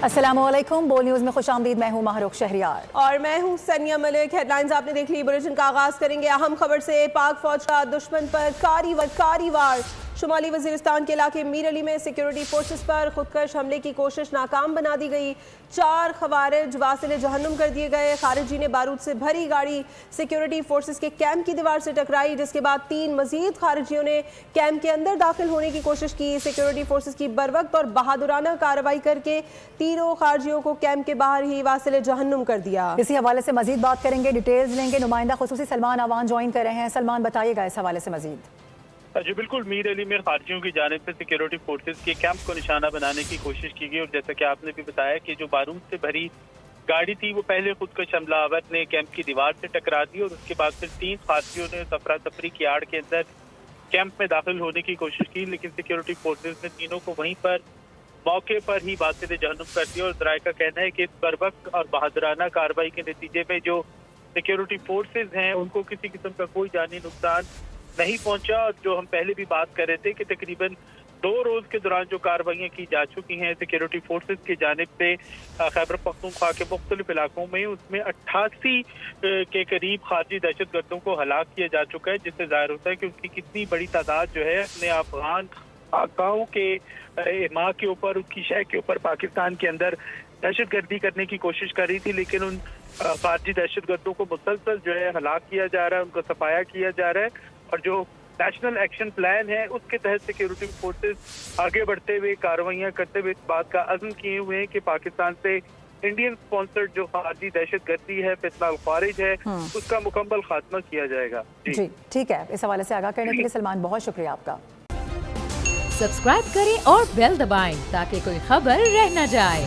अस्सलामुअलैकुम, बोल न्यूज में खुशामदीद। मैं हूं महरूख शहरियार और मैं हूं सनिया मलिक। हेडलाइंस आपने देख ली। बुलेटिन का आगाज करेंगे अहम खबर से। पाक फौज का दुश्मन पर कारी वार। शुमाली वजीरिस्तान के इलाके मीर अली में सिक्योरिटी फोर्सेस पर खुदकश हमले की कोशिश नाकाम बना दी गई। 4 खवारिज वासिले जहन्नुम कर दिए गए। खारिजी ने बारूद से भरी गाड़ी सिक्योरिटी फोर्सेस के कैंप की दीवार से टकराई, जिसके बाद 3 मजीद खारिजियों ने कैंप के अंदर दाखिल होने की कोशिश की। सिक्योरिटी फोर्सेस की बरवक्त और बहादुराना कार्रवाई करके तीनों खारिजियों को कैंप के बाहर ही वासिले जहन्नुम कर दिया। इसी हवाले से मजीद बात करेंगे, डिटेल्स लेंगे। नुमाइंदा खुसूसी सलमान अवान ज्वाइन कर रहे हैं। सलमान, बताइएगा इस हवाले से मजीद। जी बिल्कुल, मीर अली में खारजियों की जानिब से सिक्योरिटी फोर्सेस के कैंप को निशाना बनाने की कोशिश की गई और जैसा कि आपने भी बताया कि जो बारूद से भरी गाड़ी थी वो पहले खुदकश हमलावर ने कैंप की दीवार से टकरा दी और उसके बाद फिर 3 खारजियों ने अफरा तफरी की आड़ के अंदर कैंप में दाखिल होने की कोशिश की, लेकिन सिक्योरिटी फोर्सेस ने तीनों को वहीं पर मौके पर ही वासिले जहन्नुम कर दिया। और जराये का कहना है कि बरवक्त और बहादुराना कार्रवाई के नतीजे में जो सिक्योरिटी फोर्सेज हैं उनको किसी किस्म का कोई जानी नुकसान नहीं पहुंचा। और जो हम पहले भी बात कर रहे थे कि तकरीबन 2 रोज के दौरान जो कार्रवाइयाँ की जा चुकी हैं सिक्योरिटी फोर्सेज की जानिब से खैबर पख्तूनख्वा के मुख्तलिफ इलाकों में, उसमें 88 के करीब खारजी दहशत गर्दों को हलाक किया जा चुका है, जिससे जाहिर होता है कि उनकी कितनी बड़ी तादाद जो है अपने अफगान आकाओं के माँ के ऊपर, उसकी शह के ऊपर पाकिस्तान के अंदर दहशत गर्दी करने की कोशिश कर रही थी। लेकिन उन खारजी दहशत गर्दों को मुसलसल जो है हलाक किया जा रहा है, उनको सफाया किया जा रहा है। और जो नेशनल एक्शन प्लान है उसके तहत सिक्योरिटी फोर्सेस आगे बढ़ते हुए कार्रवाइयां करते हुए इस बात का अज़्म किए हुए हैं कि पाकिस्तान से इंडियन स्पॉन्सर्ड जो खारजी दहशत गर्दी है, फितना खारिज है, उसका मुकम्मल खात्मा किया जाएगा। जी ठीक है, इस हवाले से आगाह करने के लिए सलमान बहुत शुक्रिया आपका। सब्सक्राइब करें और बेल दबाएं ताकि कोई खबर रह न जाए।